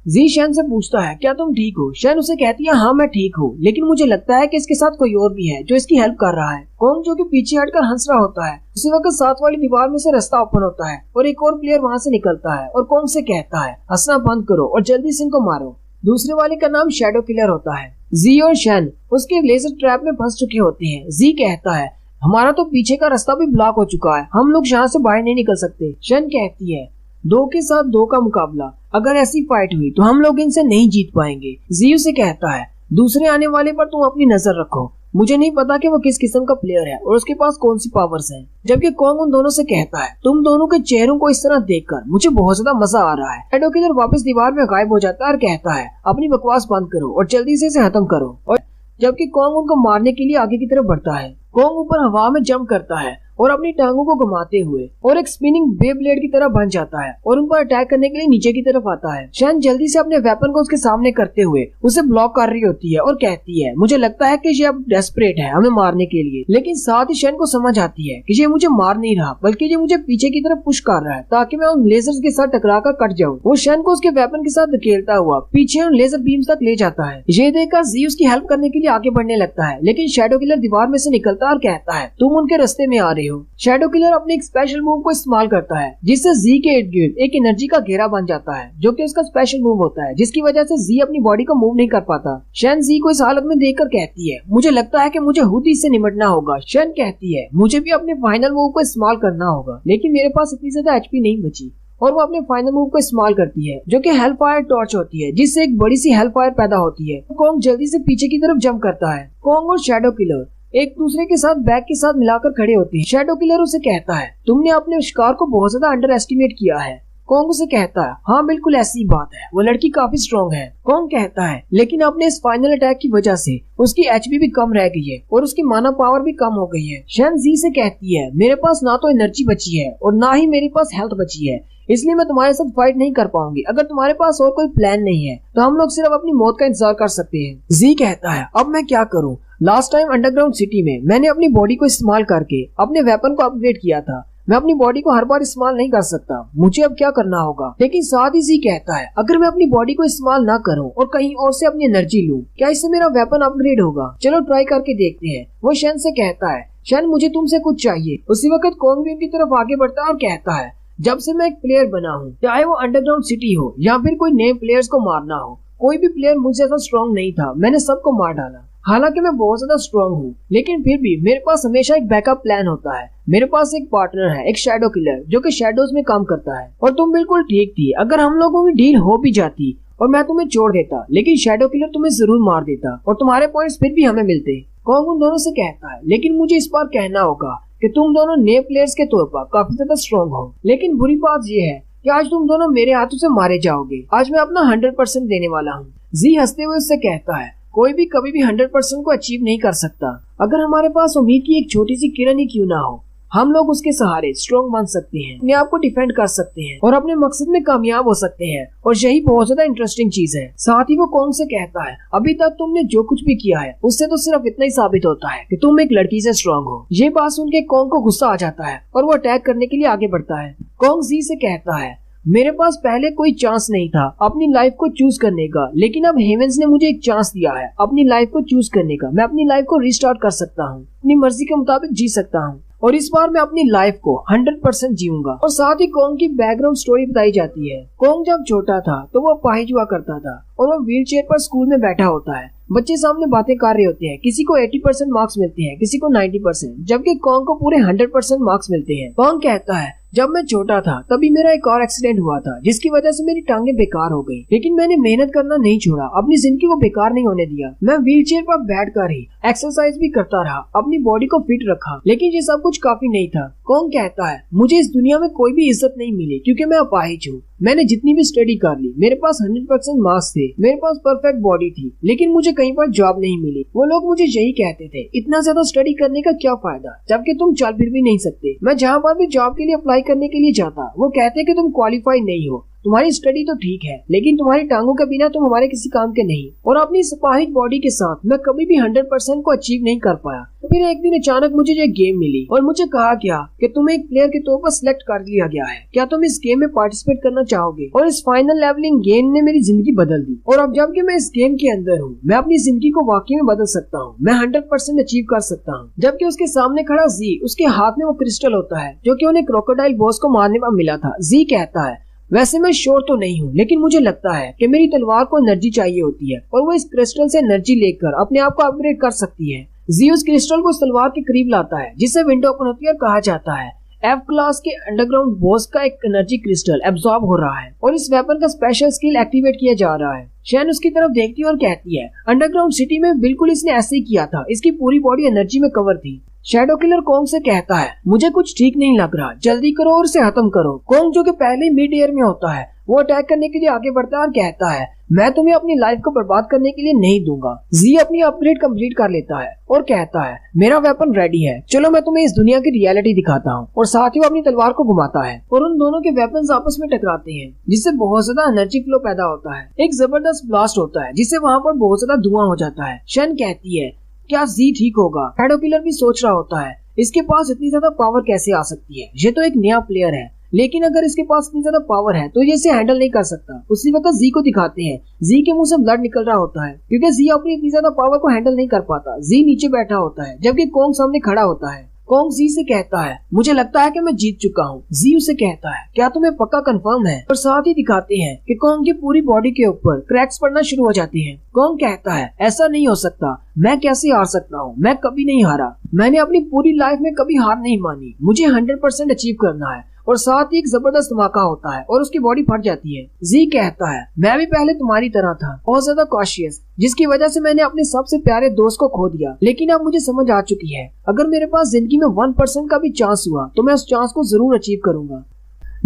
जी शेन से पूछता है, क्या तुम ठीक हो? शेन उसे कहती है, हाँ मैं ठीक हूँ, लेकिन मुझे लगता है कि इसके साथ कोई और भी है जो इसकी हेल्प कर रहा है। कोंग जो कि पीछे हटकर हंस रहा होता है। उसी वक्त साथ वाली दीवार में से रास्ता ओपन होता है और एक और प्लेयर वहाँ से निकलता है और कोंग से कहता है, हंसना बंद करो और जल्दी से इनको मारो। दूसरे वाले का नाम शैडो किलर होता है। जी और शेन उसके लेजर ट्रैप में फंस चुके होते हैं। जी कहता है, हमारा तो पीछे का रास्ता भी ब्लॉक हो चुका है, हम लोग यहाँ से बाहर नहीं निकल सकते। शेन कहती है, 2 के साथ 2 का मुकाबला, अगर ऐसी फाइट हुई तो हम लोग इनसे नहीं जीत पाएंगे। जी उसे कहता है, दूसरे आने वाले पर तुम अपनी नजर रखो, मुझे नहीं पता कि वो किस किस्म का प्लेयर है और उसके पास कौन सी पावर्स हैं। जबकि कोंग उन दोनों से कहता है, तुम दोनों के चेहरों को इस तरह देखकर मुझे बहुत ज्यादा मजा आ रहा है। शैडो किलर वापस दीवार में गायब हो जाता है और कहता है, अपनी बकवास बंद करो और जल्दी से इसे खत्म करो। और जबकि कोंग उनको मारने के लिए आगे की तरफ बढ़ता है। कोंग ऊपर हवा में जंप करता है और अपनी टांगों को घुमाते हुए और एक स्पिनिंग बेब्लेड की तरह बन जाता है और उन पर अटैक करने के लिए नीचे की तरफ आता है। शेन जल्दी से अपने वेपन को उसके सामने करते हुए उसे ब्लॉक कर रही होती है और कहती है, मुझे लगता है कि ये अब डेस्परेट है हमें मारने के लिए। लेकिन साथ ही शेन को समझ आती है कि ये मुझे मार नहीं रहा, बल्कि ये मुझे पीछे की तरफ पुश कर रहा है ताकि मैं उन लेजर्स के साथ टकरा कर कट जाऊँ। वो शेन को उसके वेपन के साथ धकेलता हुआ पीछे उन लेजर बीम्स तक ले जाता है। ये देखकर जी उसकी हेल्प करने के लिए आगे बढ़ने लगता है, लेकिन शैडो किलर दीवार में से निकलता है और कहता है, तुम उनके रास्ते में आ रहे हो। शैडो किलर अपने एक स्पेशल मूव को इस्तेमाल करता है जिससे जी के इर्द गिर्द एक एनर्जी का घेरा बन जाता है, जो कि उसका स्पेशल मूव होता है, जिसकी वजह से जी अपनी बॉडी को मूव नहीं कर पाता। शेन जी को इस हालत में देखकर कहती है, मुझे लगता है कि मुझे खुद ही इससे निपटना होगा। शेन कहती है, मुझे भी अपने फाइनल मूव को इस्तेमाल करना होगा, लेकिन मेरे पास इतनी ज्यादा एचपी नहीं बची। और वो अपने फाइनल मूव को इस्तेमाल करती है जो कि हेलफायर टॉर्च होती है, जिससे एक बड़ी सी हेलफायर पैदा होती है। कोंग जल्दी से पीछे की तरफ जंप करता है। कोंग और शैडो किलर एक दूसरे के साथ बैग के साथ मिलाकर खड़े होते हैं। शैडो किलर उसे कहता है, तुमने अपने शिकार को बहुत ज्यादा अंडर एस्टिमेट किया है। कोंग उसे कहता है, हाँ बिल्कुल ऐसी बात है, वो लड़की काफी स्ट्रॉन्ग है। कोंग कहता है, लेकिन अपने इस फाइनल अटैक की वजह से उसकी एचपी भी कम रह गई है और उसकी माना पावर भी कम हो गई है। शेन जी से कहती है, मेरे पास ना तो एनर्जी बची है और ना ही मेरे पास हेल्थ बची है, इसलिए मैं तुम्हारे साथ फाइट नहीं कर पाऊंगी। अगर तुम्हारे पास और कोई प्लान नहीं है तो हम लोग सिर्फ अपनी मौत का इंतजार कर सकते हैं। जी कहता है, अब मैं क्या करूं? लास्ट टाइम अंडरग्राउंड सिटी में मैंने अपनी बॉडी को इस्तेमाल करके अपने वेपन को अपग्रेड किया था। मैं अपनी बॉडी को हर बार इस्तेमाल नहीं कर सकता, मुझे अब क्या करना होगा? लेकिन साथ ही जी कहता है, अगर मैं अपनी बॉडी को इस्तेमाल ना करूं और कहीं और से अपनी एनर्जी लूं, क्या इससे मेरा वेपन अपग्रेड होगा? चलो ट्राई करके देखते हैं। वो शेन से कहता है, शेन मुझे तुमसे कुछ चाहिए। उसी वक्त कोंग भी उनकी तरफ आगे बढ़ता है और कहता है, जब से मैं एक प्लेयर बना हूँ, चाहे वो अंडरग्राउंड सिटी हो या फिर कोई नए प्लेयर्स को मारना हो, कोई भी प्लेयर मुझसे ज्यादा स्ट्रॉन्ग नहीं था, मैंने सबको मार डाला। हालांकि मैं बहुत ज्यादा स्ट्रॉन्ग हूँ, लेकिन फिर भी मेरे पास हमेशा एक बैकअप प्लान होता है। मेरे पास एक पार्टनर है, एक शैडो किलर, जो कि शैडोज में काम करता है। और तुम बिल्कुल ठीक थी, अगर हम लोगों की डील हो भी जाती और मैं तुम्हें छोड़ देता, लेकिन शैडो किलर तुम्हें जरूर मार देता और तुम्हारे पॉइंट्स फिर भी हमें मिलते। कोंग उन दोनों से कहता है, लेकिन मुझे इस बार कहना होगा कि तुम दोनों नए प्लेयर्स के तौर पर काफी ज्यादा स्ट्रॉन्ग हो, लेकिन बुरी बात यह है कि आज तुम दोनों मेरे हाथों से मारे जाओगे। आज मैं अपना 100% देने वाला हूँ। जी हंसते हुए उससे कहता है, कोई भी कभी भी 100% को अचीव नहीं कर सकता, अगर हमारे पास उम्मीद की एक छोटी सी किरण ही क्यों ना हो। हम लोग उसके सहारे स्ट्रॉन्ग बन सकते हैं, अपने आप को डिफेंड कर सकते हैं और अपने मकसद में कामयाब हो सकते हैं। और यही बहुत ज्यादा इंटरेस्टिंग चीज है। साथ ही वो कॉन्ग से कहता है, अभी तक तुमने जो कुछ भी किया है उससे तो सिर्फ इतना ही साबित होता है कि तुम एक लड़की से स्ट्रॉन्ग हो। ये बात सुन के कॉन्ग को गुस्सा आ जाता है और वो अटैक करने के लिए आगे बढ़ता है। कॉन्ग जी से कहता है, मेरे पास पहले कोई चांस नहीं था अपनी लाइफ को चूज करने का, लेकिन अब हेवेंस ने मुझे एक चांस दिया है अपनी लाइफ को चूज करने का। मैं अपनी लाइफ को रिस्टार्ट कर सकता हूँ, अपनी मर्जी के मुताबिक जी सकता हूँ और इस बार मैं अपनी लाइफ को 100% जीऊंगा। और साथ ही कॉन्ग की बैकग्राउंड स्टोरी बताई जाती है। कॉन्ग जब छोटा था तो वो अपाहिज हुआ करता था और वो व्हील चेयर पर स्कूल में बैठा होता है। बच्चे सामने बातें कर रहे होते हैं, किसी को 80% मार्क्स मिलते हैं, किसी को 90%, जबकि कॉन्ग को पूरे 100% मार्क्स मिलते हैं। कॉन्ग कहता है, जब मैं छोटा था तभी मेरा एक और एक्सीडेंट हुआ था जिसकी वजह से मेरी टांगे बेकार हो गई, लेकिन मैंने मेहनत करना नहीं छोड़ा, अपनी जिंदगी को बेकार नहीं होने दिया। मैं व्हीलचेयर पर बैठकर ही एक्सरसाइज भी करता रहा, अपनी बॉडी को फिट रखा, लेकिन ये सब कुछ काफी नहीं था। कॉन्ग कहता है, मुझे इस दुनिया में कोई भी इज्जत नहीं मिली क्योंकि मैं अपाहिज हूँ। मैंने जितनी भी स्टडी कर ली, मेरे पास 100% मार्क्स थे, मेरे पास परफेक्ट बॉडी थी, लेकिन मुझे कहीं पर जॉब नहीं मिली। वो लोग मुझे यही कहते थे, इतना ज्यादा स्टडी करने का क्या फायदा जबकि तुम चल फिर भी नहीं सकते। मैं जहाँ पर भी जॉब के लिए अप्लाई करने के लिए जाता, वो कहते कि तुम क्वालिफाई नहीं हो, तुम्हारी स्टडी तो ठीक है लेकिन तुम्हारी टांगों के बिना तुम हमारे किसी काम के नहीं। और अपनी अपाहिज बॉडी के साथ मैं कभी भी 100% को अचीव नहीं कर पाया। फिर एक दिन अचानक मुझे ये गेम मिली और मुझे कहा गया कि तुम्हें एक प्लेयर के तौर पर सिलेक्ट कर लिया गया है, क्या तुम इस गेम में पार्टिसिपेट करना चाहोगे। और इस फाइनल लेवलिंग गेम ने मेरी जिंदगी बदल दी। और अब जबकि मैं इस गेम के अंदर हूँ, मैं अपनी जिंदगी को वाकई में बदल सकता हूँ, मैं 100% अचीव कर सकता हूँ। जबकि उसके सामने खड़ा जी, उसके हाथ में वो क्रिस्टल होता है जो कि उन्हें क्रोकोडाइल बॉस को मारने पर मिला था। जी कहता है, वैसे मैं श्योर तो नहीं हूँ, लेकिन मुझे लगता है कि मेरी तलवार को एनर्जी चाहिए होती है और वो इस क्रिस्टल से एनर्जी लेकर अपने आप को अपग्रेड कर सकती है। जी उस क्रिस्टल को उस तलवार के करीब लाता है जिससे विंडो ओपन होती है और कहा जाता है, एफ क्लास के अंडरग्राउंड बॉस का एक एनर्जी क्रिस्टल एब्जॉर्ब हो रहा है और इस वेपन का स्पेशल स्किल एक्टिवेट किया जा रहा है। शैन उसकी तरफ देखती है और कहती है, अंडरग्राउंड सिटी में बिल्कुल इसने ऐसे ही किया था, इसकी पूरी बॉडी एनर्जी में कवर थी। शैडो किलर कॉन्ग से कहता है, मुझे कुछ ठीक नहीं लग रहा, जल्दी करो और इसे खत्म करो। कॉन्ग जो कि पहले ही मिड एयर में होता है, वो अटैक करने के लिए आगे बढ़ता है और कहता है, मैं तुम्हें अपनी लाइफ को बर्बाद करने के लिए नहीं दूंगा। जी अपनी अपग्रेड कंप्लीट कर लेता है और कहता है, मेरा वेपन रेडी है, चलो मैं तुम्हें इस दुनिया की रियलिटी दिखाता हूँ। और साथ ही वो अपनी तलवार को घुमाता है और उन दोनों के वेपन्स आपस में टकराते हैं जिससे बहुत ज्यादा एनर्जी फ्लो पैदा होता है। एक जबरदस्त ब्लास्ट होता है जिससे वहाँ पर बहुत ज्यादा धुआं हो जाता है। शन कहती है, क्या जी ठीक होगा। शैडो किलर भी सोच रहा होता है, इसके पास इतनी ज्यादा पावर कैसे आ सकती है, ये तो एक नया प्लेयर है, लेकिन अगर इसके पास इतनी ज्यादा पावर है तो ये इसे हैंडल नहीं कर सकता। उसी वक्त जी को दिखाते हैं, जी के मुंह से ब्लड निकल रहा होता है क्योंकि जी अपनी इतनी ज्यादा पावर को हैंडल नहीं कर पाता। जी नीचे बैठा होता है जबकि कॉन्ग सामने खड़ा होता है। कॉन्ग जी से कहता है, मुझे लगता है कि मैं जीत चुका हूँ। जी उसे कहता है, क्या तुम्हें पक्का कंफर्म है। और साथ ही दिखाते हैं कि कॉन्ग की पूरी बॉडी के ऊपर क्रैक्स पड़ना शुरू हो जाती हैं। कॉन्ग कहता है, ऐसा नहीं हो सकता, मैं कैसे हार सकता हूँ, मैं कभी नहीं हारा, मैंने अपनी पूरी लाइफ में कभी हार नहीं मानी, मुझे 100% अचीव करना है। और साथ ही एक जबरदस्त धमाका होता है और उसकी बॉडी फट जाती है। जी कहता है, मैं भी पहले तुम्हारी तरह था, बहुत ज्यादा कॉशियस, जिसकी वजह से मैंने अपने सबसे प्यारे दोस्त को खो दिया, लेकिन अब मुझे समझ आ चुकी है, अगर मेरे पास जिंदगी में 1% का भी चांस हुआ तो मैं उस चांस को जरूर अचीव करूंगा।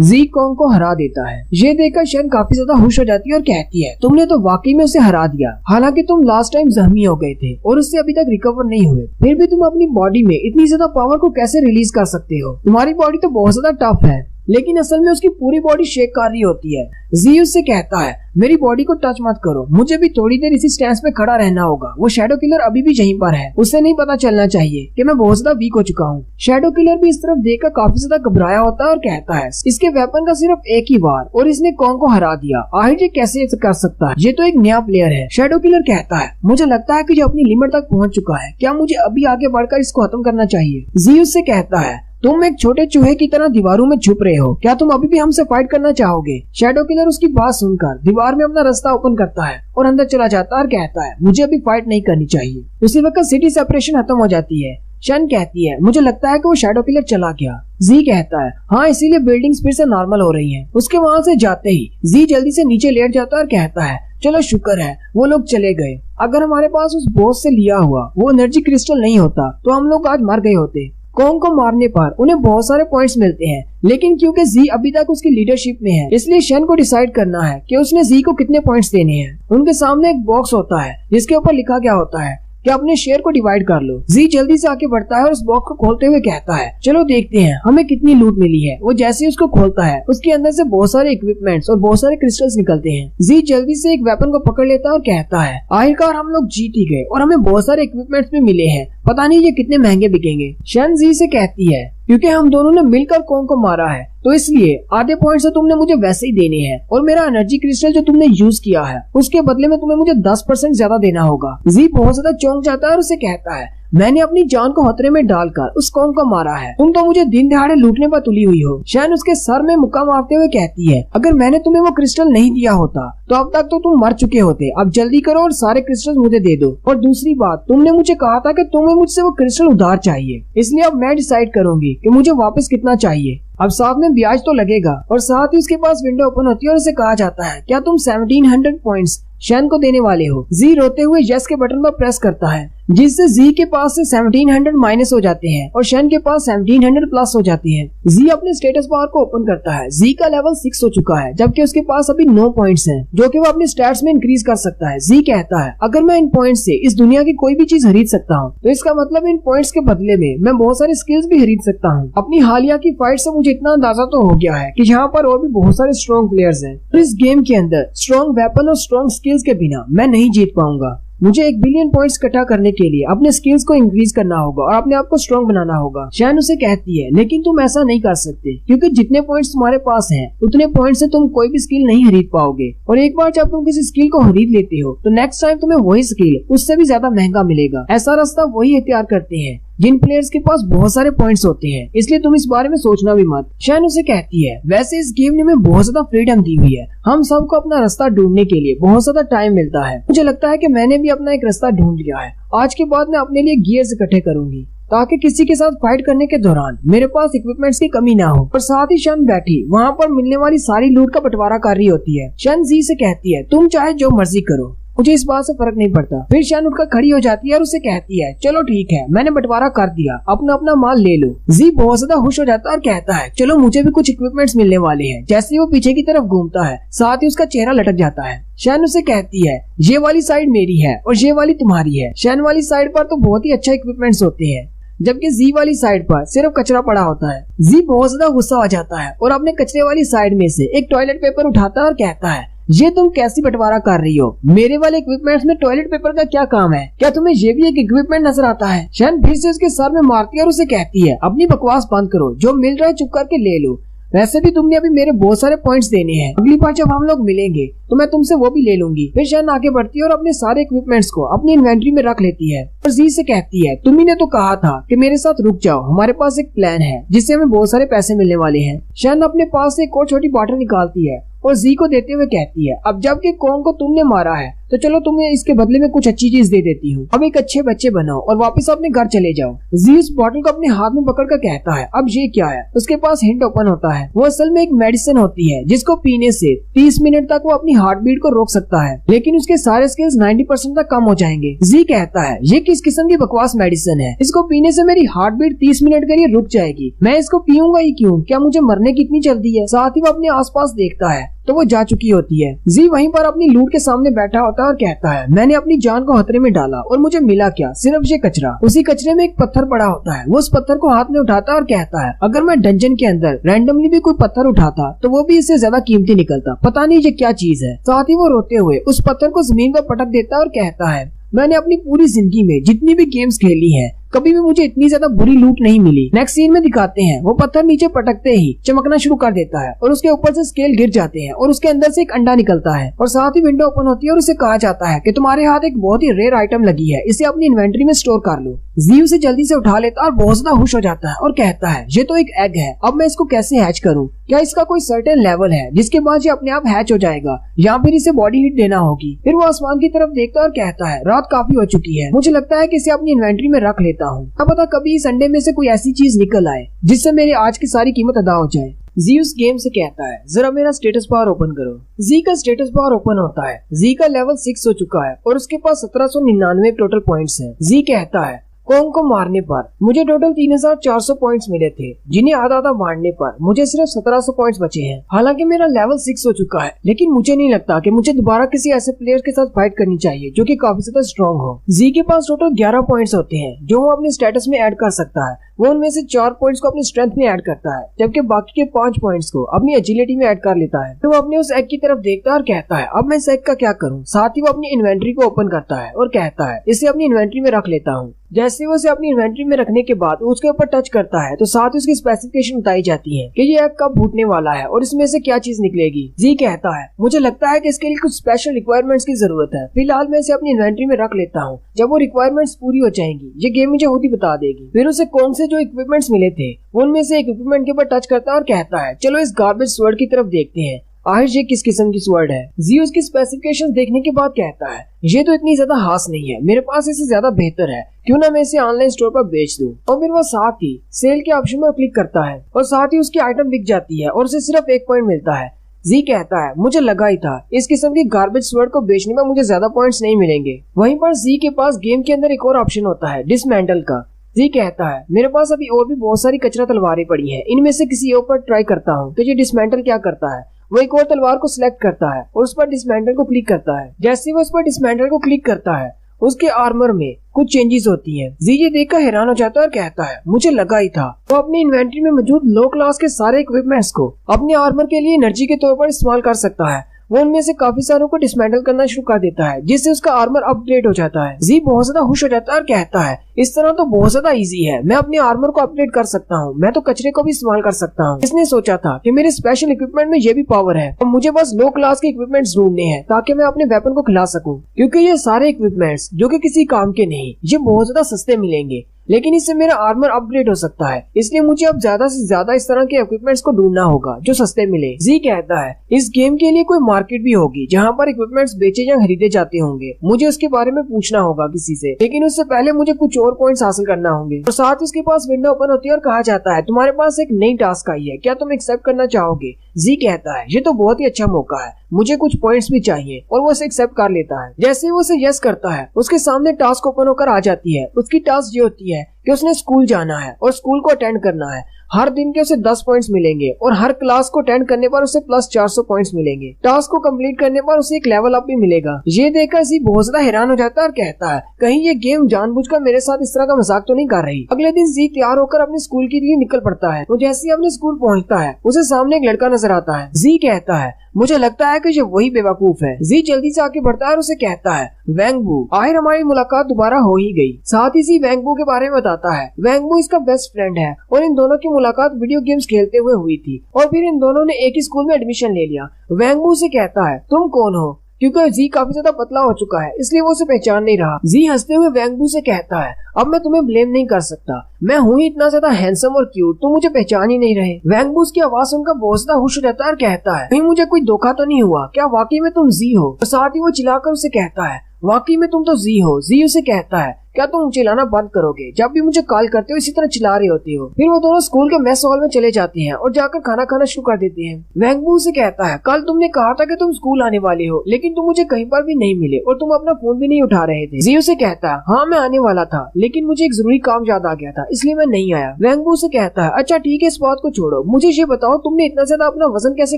जी कॉन्ग को हरा देता है। ये देखकर शन काफी ज्यादा खुश हो जाती है और कहती है, तुमने तो वाकई में उसे हरा दिया, हालांकि तुम लास्ट टाइम जख्मी हो गए थे और उससे अभी तक रिकवर नहीं हुए, फिर भी तुम अपनी बॉडी में इतनी ज्यादा पावर को कैसे रिलीज कर सकते हो। तुम्हारी बॉडी तो बहुत ज्यादा टफ है, लेकिन असल में उसकी पूरी बॉडी शेक कर रही होती है। जी उससे कहता है, मेरी बॉडी को टच मत करो, मुझे भी थोड़ी देर इसी स्टैंस पे खड़ा रहना होगा। वो शैडो किलर अभी भी यहीं पर है, उसे नहीं पता चलना चाहिए कि मैं बहुत ज्यादा वीक हो चुका हूँ। शैडो किलर भी इस तरफ देखकर काफी ज्यादा घबराया होता है और कहता है, इसके वेपन का सिर्फ एक ही वार और इसने कॉन्ग को हरा दिया, आखिर ये कैसे कर सकता है, ये तो एक नया प्लेयर है। शैडो किलर कहता है, मुझे लगता है कि ये अपनी लिमिट तक पहुँच चुका है, क्या मुझे अभी आगे बढ़कर इसको खत्म करना चाहिए। जी उससे कहता है, तुम एक छोटे चूहे की तरह दीवारों में छुप रहे हो, क्या तुम अभी भी हमसे फाइट करना चाहोगे। शैडो किलर उसकी बात सुनकर दीवार में अपना रास्ता ओपन करता है और अंदर चला जाता है और कहता है, मुझे अभी फाइट नहीं करनी चाहिए। उसी वक्त सिटी सेपरेशन खत्म हो जाती है। शन कहती है, मुझे लगता है कि वो शैडो किलर चला गया। जी कहता है, हाँ, इसीलिए बिल्डिंग्स फिर से नॉर्मल हो रही हैं। उसके वहाँ से जाते ही जी जल्दी से नीचे लेट जाता है और कहता है, चलो शुक्र है वो लोग चले गए, अगर हमारे पास उस बॉस से लिया हुआ वो एनर्जी क्रिस्टल नहीं होता तो हम लोग आज मर गए होते। कॉन्ग को मारने पर उन्हें बहुत सारे पॉइंट्स मिलते हैं, लेकिन क्योंकि जी अभी तक उसकी लीडरशिप में है, इसलिए शन को डिसाइड करना है कि उसने जी को कितने पॉइंट्स देने हैं। उनके सामने एक बॉक्स होता है जिसके ऊपर लिखा गया होता है कि अपने शेयर को डिवाइड कर लो। जी जल्दी से आके बढ़ता है और उस बॉक्स को खोलते हुए कहता है चलो देखते हैं हमें कितनी लूट मिली है। वो जैसे ही उसको खोलता है उसके अंदर से बहुत सारे इक्विपमेंट्स और बहुत सारे क्रिस्टल्स निकलते हैं। जी जल्दी से एक वेपन को पकड़ लेता है और कहता है आखिरकार हम लोग जीत ही गए और हमें बहुत सारे इक्विपमेंट्स भी मिले हैं, पता नहीं ये कितने महंगे बिकेंगे। शन जी से कहती है क्योंकि हम दोनों ने मिलकर कॉन्ग को मारा है तो इसलिए आधे पॉइंट से तुमने मुझे वैसे ही देने हैं और मेरा एनर्जी क्रिस्टल जो तुमने यूज किया है उसके बदले में तुम्हें मुझे 10% ज्यादा देना होगा। जी बहुत ज्यादा चौंक जाता है और उसे कहता है मैंने अपनी जान को खतरे में डालकर उस कॉन्ग को मारा है, तुम तो मुझे दिन दहाड़े लूटने पर तुली हुई हो। शैन उसके सर में मुक्का मारते हुए कहती है अगर मैंने तुम्हें वो क्रिस्टल नहीं दिया होता तो अब तक तो तुम मर चुके होते। अब जल्दी करो और सारे क्रिस्टल मुझे दे दो। और दूसरी बात, तुमने मुझे कहा था कि तुम्हें मुझसे वो क्रिस्टल उधार चाहिए, इसलिए अब मैं डिसाइड करूंगी कि मुझे वापस कितना चाहिए। अब साथ में ब्याज तो लगेगा। और साथ ही उसके पास विंडो ओपन होती है और उसे कहा जाता है क्या तुम 1700 पॉइंट्स शैन को देने वाले हो। जी रोते हुए यस के बटन पर प्रेस करता है जिससे जी के पास से 1700 माइनस हो जाते हैं और शैन के पास 1700 प्लस हो जाते हैं। जी अपने स्टेटस बार को ओपन करता है। जी का लेवल 6 हो चुका है जबकि उसके पास अभी 9 पॉइंट्स हैं जो कि वो अपने स्टैट्स में इंक्रीज कर सकता है। जी कहता है अगर मैं इन पॉइंट्स से इस दुनिया की कोई भी चीज खरीद सकता हूँ तो इसका मतलब इन पॉइंट्स के बदले में मैं बहुत सारे स्किल्स भी खरीद सकता हूँ। अपनी हालिया की फाइट से मुझे इतना अंदाजा तो हो गया है कि यहाँ पर और भी बहुत सारे स्ट्रॉन्ग प्लेयर्स हैं। तो इस गेम के अंदर स्ट्रॉन्ग वेपन और स्ट्रॉन्ग स्किल्स के बिना मैं नहीं जीत पाऊंगा। मुझे 1 बिलियन पॉइंट्स इकट्ठा करने के लिए अपने स्किल्स को इंक्रीज करना होगा और अपने आप को स्ट्रॉन्ग बनाना होगा। शैन उसे कहती है लेकिन तुम ऐसा नहीं कर सकते क्योंकि जितने पॉइंट्स तुम्हारे पास हैं उतने पॉइंट्स से तुम कोई भी स्किल नहीं खरीद पाओगे और एक बार जब तुम किसी स्किल को खरीद लेते हो तो नेक्स्ट टाइम तुम्हें वही स्किल उससे भी ज्यादा महंगा मिलेगा। ऐसा रास्ता वही इख्तियार करते हैं जिन प्लेयर्स के पास बहुत सारे पॉइंट्स होते हैं, इसलिए तुम इस बारे में सोचना भी मत। शैन उसे कहती है वैसे इस गेम ने हमें बहुत ज्यादा फ्रीडम दी हुई है, हम सबको अपना रास्ता ढूंढने के लिए बहुत ज्यादा टाइम मिलता है। मुझे लगता है कि मैंने भी अपना एक रास्ता ढूंढ लिया है। आज के बाद मैं अपने लिए गियर्स इकट्ठे करूंगी ताकि किसी के साथ फाइट करने के दौरान मेरे पास इक्विपमेंट्स की कमी ना हो। और साथ ही शन बैठी वहाँ पर मिलने वाली सारी लूट का बंटवारा कर रही होती है। शन जी से कहती है तुम चाहे जो मर्जी करो, मुझे इस बात से फर्क नहीं पड़ता। फिर शैन उठकर खड़ी हो जाती है और उसे कहती है चलो ठीक है, मैंने बंटवारा कर दिया, अपना अपना माल ले लो। जी बहुत ज्यादा खुश हो जाता है और कहता है चलो मुझे भी कुछ इक्विपमेंट्स मिलने वाले हैं। जैसे ही वो पीछे की तरफ घूमता है साथ ही उसका चेहरा लटक जाता है। शैन उसे कहती है ये वाली साइड मेरी है और ये वाली तुम्हारी है। शैन वाली साइड पर तो बहुत ही अच्छा इक्विपमेंट्स होते हैं जबकि जी वाली साइड पर सिर्फ कचरा पड़ा होता है। जी बहुत ज्यादा गुस्सा हो जाता है और अपने कचरे वाली साइड में से एक टॉयलेट पेपर उठाता है और कहता है ये तुम कैसी बंटवारा कर रही हो, मेरे वाले इक्विपमेंट्स में टॉयलेट पेपर का क्या काम है, क्या तुम्हें ये भी एक इक्विपमेंट नजर आता है। शैन फिर से उसके सर में मारती है और उसे कहती है अपनी बकवास बंद करो, जो मिल रहा है चुप करके ले लो, वैसे भी तुमने अभी मेरे बहुत सारे पॉइंट्स देने हैं, अगली बार जब हम लोग मिलेंगे तो मैं तुमसे वो भी ले लूंगी। फिर शैन आगे बढ़ती है और अपने सारे इक्विपमेंट्स को अपनी इन्वेंट्री में रख लेती है और जी से कहती है तुम्ही ने तो कहा था कि मेरे साथ रुक जाओ, हमारे पास एक प्लान है जिससे हमें बहुत सारे पैसे मिलने वाले हैं। शैन अपने पास से एक और छोटी बॉटल निकालती है और जी को देते हुए कहती है अब जबकि कॉन्ग को तुमने मारा है तो चलो तुम्हें इसके बदले में कुछ अच्छी चीज दे देती हूँ, अब एक अच्छे बच्चे बनाओ और वापस अपने घर चले जाओ। जी उस बॉटल को अपने हाथ में पकड़कर कहता है अब ये क्या है। उसके पास हिंट ओपन होता है, वो असल में एक मेडिसिन होती है जिसको पीने से 30 मिनट तक वो अपनी हार्ट बीट को रोक सकता है, लेकिन उसके सारे स्किल्स 90% तक कम हो जाएंगे। जी कहता है ये किस किस्म की बकवास मेडिसिन है, इसको पीने से मेरी हार्ट बीट 30 मिनट के लिए रुक जाएगी, मैं इसको पीऊंगा ही क्यों, क्या मुझे मरने की इतनी जल्दी है। साथ ही वो अपने आसपास देखता है तो वो जा चुकी होती है। जी वहीं पर अपनी लूट के सामने बैठा होता है और कहता है मैंने अपनी जान को खतरे में डाला और मुझे मिला क्या, सिर्फ ये कचरा। उसी कचरे में एक पत्थर पड़ा होता है, वो उस पत्थर को हाथ में उठाता है और कहता है अगर मैं डंजन के अंदर रैंडमली भी कोई पत्थर उठाता तो वो भी इससे ज्यादा कीमती निकलता, पता नहीं ये क्या चीज है। साथ ही वो रोते हुए उस पत्थर को जमीन पर पटक देता है और कहता है मैंने अपनी पूरी जिंदगी में जितनी भी गेम्स खेली है कभी भी मुझे इतनी ज्यादा बुरी लूट नहीं मिली। नेक्स्ट सीन में दिखाते हैं वो पत्थर नीचे पटकते ही चमकना शुरू कर देता है और उसके ऊपर से स्केल गिर जाते हैं और उसके अंदर से एक अंडा निकलता है और साथ ही विंडो ओपन होती है और उसे कहा जाता है कि तुम्हारे हाथ एक बहुत ही रेयर आइटम लगी है, इसे अपनी इन्वेंट्री में स्टोर कर लो। जी उसे जल्दी से उठा लेता है और बहुत ज्यादा खुश हो जाता है और कहता है ये तो एक एग है, अब मैं इसको कैसे हैच करूँ, क्या इसका कोई सर्टेन लेवल है जिसके बाद ये अपने आप हैच हो जाएगा या फिर इसे बॉडी हीट देना होगी। फिर वो आसमान की तरफ देखता है और कहता है रात काफी हो चुकी है, मुझे लगता है कि इसे अपनी इन्वेंट्री में रख लेता हूँ, क्या पता कभी संडे में से कोई ऐसी चीज निकल आए जिससे मेरी आज की सारी कीमत अदा हो जाए। जी उस गेम से कहता है जरा मेरा स्टेटस बार ओपन करो। जी का स्टेटस बार ओपन होता है। जी का लेवल 6 हो चुका है और उसके पास 1799 टोटल पॉइंट्स हैं। जी कहता है कोंग को मारने पर मुझे टोटल 3400 पॉइंट्स मिले थे, जिन्हें आधा आधा मारने पर मुझे सिर्फ 1700 पॉइंट्स बचे हैं। हालांकि मेरा लेवल 6 हो चुका है, लेकिन मुझे नहीं लगता कि मुझे दोबारा किसी ऐसे प्लेयर के साथ फाइट करनी चाहिए जो कि काफी ज्यादा स्ट्रॉन्ग हो। जी के पास टोटल 11 पॉइंट्स होते हैं जो वो अपने स्टेटस में ऐड कर सकता है। वो उनमें से 4 पॉइंट्स को अपनी स्ट्रेंथ में ऐड करता है, जबकि बाकी के 5 पॉइंट्स को अपनी एजिलिटी में ऐड कर लेता है। तो वो अपने उस एग की तरफ देखता है और कहता है अब मैं इस एग का क्या करूं। साथ ही वो अपनी इन्वेंट्री को ओपन करता है और कहता है इसे अपनी इन्वेंट्री में रख लेता हूँ। जैसे वो उसे अपनी इन्वेंट्री में रखने के बाद उसके ऊपर टच करता है तो साथ ही उसकी स्पेसिफिकेशन बताई जाती है कि ये एग कब फूटने वाला है और इसमें से क्या चीज निकलेगी। जी कहता है मुझे लगता है कि इसके लिए कुछ स्पेशल रिक्वायरमेंट्स की जरूरत है, फिलहाल मैं इसे अपनी इन्वेंट्री में रख लेता हूँ। जब वो रिक्वायरमेंट्स पूरी हो जाएंगी ये गेम मुझे खुद ही बता देगी। फिर उसे कौन से जो इक्विपमेंट्स मिले थे उनमें से एक इक्विपमेंट के ऊपर टच करता है और कहता है चलो इस गार्बेज स्वर्ड की तरफ देखते हैं, आखिर ये किस किस्म की स्वर्ड है। जी उसकी स्पेसिफिकेशंस देखने के बाद कहता है ये तो इतनी ज्यादा खास नहीं है, मेरे पास इससे ज्यादा बेहतर है, क्यों ना मैं इसे ऑनलाइन स्टोर पर बेच दूं। और फिर वो साथ ही सेल के ऑप्शन में क्लिक करता है और साथ ही उसकी आइटम बिक जाती है और उसे सिर्फ 1 पॉइंट मिलता है। जी कहता है मुझे लगा ही था इस किस्म की गार्बेज स्वर्ड को बेचने में मुझे ज्यादा पॉइंट्स नहीं मिलेंगे। वहीं पर जी के पास गेम के अंदर एक और ऑप्शन होता है डिसमेंटल का। जी कहता है मेरे पास अभी और भी बहुत सारी कचरा तलवारें पड़ी हैं, इनमें से किसी एक पर ट्राई करता हूँ कि ये डिसमेंटल क्या करता है। वो एक और तलवार को सिलेक्ट करता है और उस पर डिसमेंटल को क्लिक करता है। जैसे वो उस पर डिसमेंटल को क्लिक करता है उसके आर्मर में कुछ चेंजेस होती हैं। जी ये देखकर हैरान हो जाता है और कहता है मुझे लगा ही था। वो अपनी इन्वेंट्री में मौजूद लो क्लास के सारे इक्विपमेंट्स को अपने आर्मर के लिए एनर्जी के तौर पर इस्तेमाल कर सकता है। वो उनमें से काफी सारों को डिसमेंटल करना शुरू कर देता है जिससे उसका आर्मर अपग्रेड हो जाता है। जी बहुत ज्यादा खुश हो जाता है और कहता है इस तरह तो बहुत ज्यादा इजी है, मैं अपने आर्मर को अपग्रेड कर सकता हूँ, मैं तो कचरे को भी इस्तेमाल कर सकता हूँ। इसने सोचा था कि मेरे स्पेशल इक्विपमेंट में ये भी पावर है और मुझे बस लो क्लास के इक्विपमेंट्स ढूंढने हैं ताकि मैं अपने वेपन को खिला सकूं, क्योंकि ये सारे इक्विपमेंट्स जो कि किसी काम के नहीं ये बहुत ज्यादा सस्ते मिलेंगे, लेकिन इससे मेरा आर्मर अपग्रेड हो सकता है। इसलिए मुझे अब ज्यादा से ज्यादा इस तरह के इक्विपमेंट्स को ढूंढना होगा जो सस्ते मिले। जी कहता है इस गेम के लिए कोई मार्केट भी होगी जहाँ पर इक्विपमेंट्स बेचे या खरीदे जाते होंगे, मुझे उसके बारे में पूछना होगा किसी से, लेकिन उससे पहले मुझे कुछ और पॉइंट्स हासिल करना होंगे। और साथ ही उसके पास विंडो ओपन होती है और कहा जाता है तुम्हारे पास एक नई टास्क आई है, क्या तुम एक्सेप्ट करना चाहोगे। जी कहता है ये तो बहुत ही अच्छा मौका है, मुझे कुछ पॉइंट्स भी चाहिए, और वो उसे एक्सेप्ट कर लेता है। जैसे वो उसे यस करता है उसके सामने टास्क ओपन होकर आ जाती है। उसकी टास्क ये होती है कि उसने स्कूल जाना है और स्कूल को अटेंड करना है। हर दिन के उसे 10 पॉइंट्स मिलेंगे और हर क्लास को अटेंड करने पर उसे प्लस 400 पॉइंट्स मिलेंगे। टास्क को कंप्लीट करने पर उसे एक लेवल अप भी मिलेगा। ये देखकर जी बहुत ज्यादा हैरान हो जाता है और कहता है कहीं ये गेम जानबूझकर मेरे साथ इस तरह का मजाक तो नहीं कर रही। अगले दिन जी तैयार होकर अपने स्कूल के लिए निकल पड़ता है। वो जैसे ही अपने स्कूल पहुंचता है उसे सामने एक लड़का नजर आता है। जी कहता है मुझे लगता है कि ये वही बेवकूफ है। जी जल्दी से आगे बढ़ता है और उसे कहता है वैंगबू, आखिर हमारी मुलाकात दोबारा हो ही गई। साथ ही जी वैंगबू के बारे में बताता है। वैंगबू इसका बेस्ट फ्रेंड है और इन दोनों की मुलाकात वीडियो गेम्स खेलते हुए हुई थी और फिर इन दोनों ने एक ही स्कूल में एडमिशन ले लिया। वैंगबू से कहता है तुम कौन हो, क्योंकि जी काफी ज्यादा पतला हो चुका है इसलिए वो उसे पहचान नहीं रहा। जी हंसते हुए वैंगबू से कहता है अब मैं तुम्हें ब्लेम नहीं कर सकता, मैं हूँ ही इतना ज्यादा हैंडसम और क्यूट, तुम मुझे पहचान ही नहीं रहे। वैंगबू की आवाज सुनकर बहुत ज्यादा खुश हो जाता है और कहता है कहीं मुझे कोई धोखा तो नहीं हुआ, क्या वाकई में तुम जी हो। और साथ ही वो चिल्लाकर उसे कहता है वाकई में तुम तो जी हो। जी उसे कहता है क्या तुम चिल्लाना बंद करोगे, जब भी मुझे कॉल करते हो इसी तरह चिल्ला रही होती हो। फिर वो दोनों स्कूल के मेस हॉल में चले जाते हैं और जाकर खाना खाना शुरू कर देते हैं। वैंगबू से कहता है कल तुमने कहा था कि तुम स्कूल आने वाले हो, लेकिन तुम मुझे कहीं पर भी नहीं मिले और तुम अपना फोन भी नहीं उठा रहे थे। जी से कहता है हाँ मैं आने वाला था, लेकिन मुझे एक जरूरी काम याद आ गया था इसलिए मैं नहीं आया। वैंगबू से कहता है अच्छा ठीक है इस बात को छोड़ो, मुझे ये बताओ तुमने इतना ज्यादा अपना वजन कैसे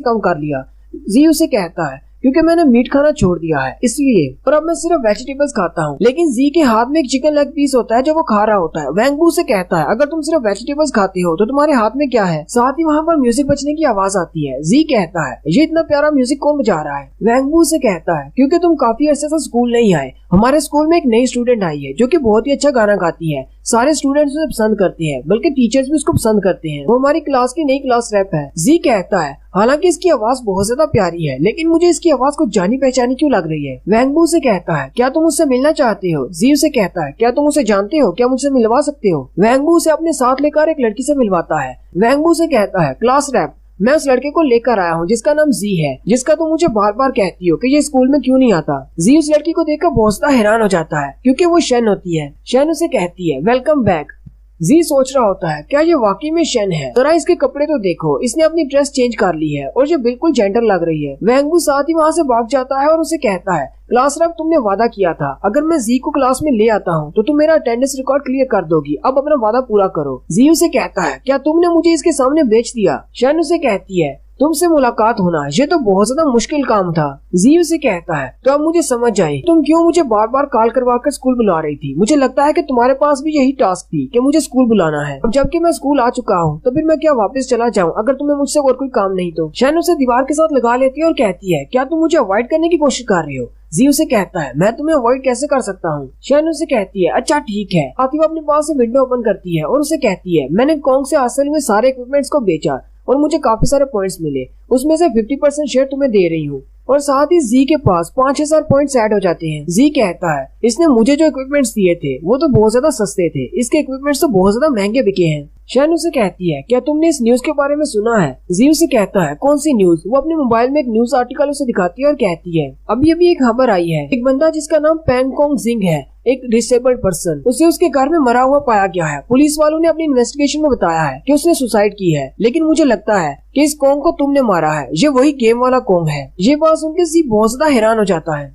कम कर लिया। जी उसे कहता है क्योंकि मैंने मीट खाना छोड़ दिया है इसलिए, और अब मैं सिर्फ वेजिटेबल्स खाता हूँ। लेकिन जी के हाथ में एक चिकन लेग पीस होता है जो वो खा रहा होता है। वैंगबू से कहता है अगर तुम सिर्फ वेजिटेबल्स खाते हो तो तुम्हारे हाथ में क्या है। साथ ही वहाँ पर म्यूजिक बजने की आवाज आती है। जी कहता है ये इतना प्यारा म्यूजिक कौन बजा रहा है। वैंगबू से कहता है क्योंकि तुम काफी अर्से से स्कूल नहीं आए, हमारे स्कूल में एक नई स्टूडेंट आई है जो कि बहुत ही अच्छा गाना गाती है, सारे स्टूडेंट्स उसे पसंद करते हैं, बल्कि टीचर्स भी उसको पसंद करते हैं। वो हमारी क्लास की नई क्लास रैप है। जी कहता है हालांकि इसकी आवाज बहुत ज्यादा प्यारी है, लेकिन मुझे इसकी आवाज को जानी पहचानी क्यों लग रही है। वैंगबू से कहता है क्या तुम उससे मिलना चाहते हो। जी उसे कहता है क्या तुम उसे जानते हो, क्या मुझसे मिलवा सकते हो। वैंगबू उसे अपने साथ लेकर एक लड़की से मिलवाता है। वैंगबू से कहता है क्लास रैप, मैं उस लड़के को लेकर आया हूँ जिसका नाम जी है, जिसका तुम मुझे बार बार कहती हो कि ये स्कूल में क्यों नहीं आता। जी उस लड़की को देखकर बहुत ज्यादा हैरान हो जाता है क्योंकि वो शन होती है। शन उसे कहती है वेलकम बैक। जी सोच रहा होता है क्या ये वाकई में शेन है, जरा इसके कपड़े तो देखो, इसने अपनी ड्रेस चेंज कर ली है और ये बिल्कुल जेंटल लग रही है। वेंगू साथ ही वहाँ से भाग जाता है और उसे कहता है क्लास रब तुमने वादा किया था अगर मैं जी को क्लास में ले आता हूँ तो तुम मेरा अटेंडेंस रिकॉर्ड क्लियर कर दोगी, अब अपना वादा पूरा करो। जी उसे कहता है क्या तुमने मुझे इसके सामने बेच दिया। शेन उसे कहती है तुमसे मुलाकात होना ये तो बहुत ज्यादा मुश्किल काम था। जी उसे कहता है तो अब मुझे समझ आई तुम क्यों मुझे बार बार कॉल करवा कर स्कूल बुला रही थी। मुझे लगता है कि तुम्हारे पास भी यही टास्क थी कि मुझे स्कूल बुलाना है। अब जबकि मैं स्कूल आ चुका हूँ तो फिर मैं क्या वापस चला जाऊँ अगर तुम्हें मुझसे और कोई काम नहीं तो। शैन उसे दीवार के साथ लगा लेती है और कहती है क्या तुम मुझे अवॉइड करने की कोशिश कर रही हो। जी उसे कहता है मैं तुम्हें अवॉइड कैसे कर सकता हूँ। शैन उसे कहती है अच्छा ठीक है। आती वो अपने पास से विंडो ओपन करती है और उसे कहती है मैंने कॉन्ग से हासिल हुए सारे इक्विपमेंट्स को बेचा और मुझे काफी सारे पॉइंट्स मिले, उसमें से 50% शेयर तुम्हें दे रही हूँ। और साथ ही जी के पास 5000 पॉइंट्स ऐड हो जाते हैं। जी कहता है इसने मुझे जो इक्विपमेंट्स दिए थे वो तो बहुत ज्यादा सस्ते थे, इसके इक्विपमेंट्स तो बहुत ज्यादा महंगे बिके हैं। शैन उसे कहती है क्या तुमने इस न्यूज के बारे में सुना है। जी उसे कहता है कौन सी न्यूज। वो अपने मोबाइल में एक न्यूज आर्टिकल उसे दिखाती है और कहती है अभी अभी एक खबर आई है, एक बंदा जिसका नाम पेंगकोंग जिंग है, एक डिसेबल्ड पर्सन, उसे उसके घर में मरा हुआ पाया गया है। पुलिस वालों ने अपनी इन्वेस्टिगेशन में बताया है कि उसने सुसाइड की है, लेकिन मुझे लगता है कि इस कोंग को तुमने मारा है, ये वही गेम वाला कोंग है। ये बात सुनकर जी बहुत ज्यादा हैरान हो जाता है।